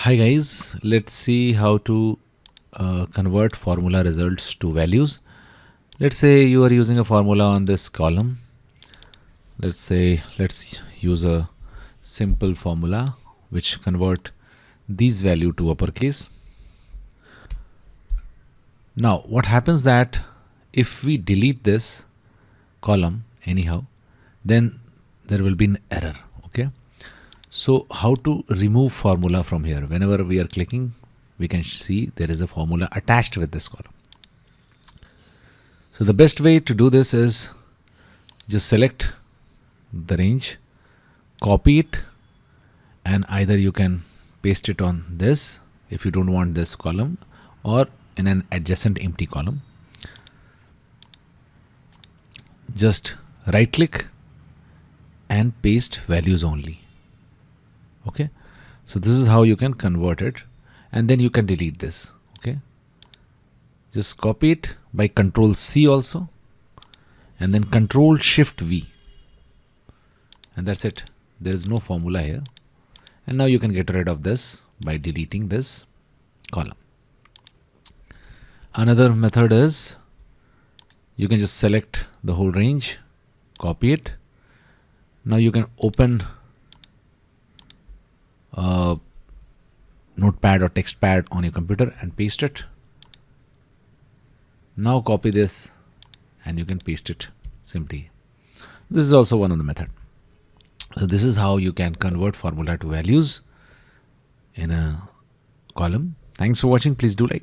Hi guys, let's see how to convert formula results to values. Let's say you are using a formula on this column. Let's use a simple formula which convert these value to uppercase. Now what happens that if we delete this column anyhow, then there will be an error. Okay. So how to remove formula from here? Whenever we are clicking, we can see there is a formula attached with this column. So the best way to do this is just select the range, copy it, and either you can paste it on this if you don't want this column, or in an adjacent empty column. Just right click and paste values only. Okay, so this is how you can convert it, and then you can delete this. Okay, just copy it by Control C also, and then Control Shift V, and that's it. There is no formula here, and now you can get rid of this by deleting this column. Another method is you can just select the whole range, copy it. Now you can open notepad or text pad on your computer and paste it. Now copy this and you can paste it simply. This is also one of the method. So this is how you can convert formula to values in a column. Thanks for watching. Please do like.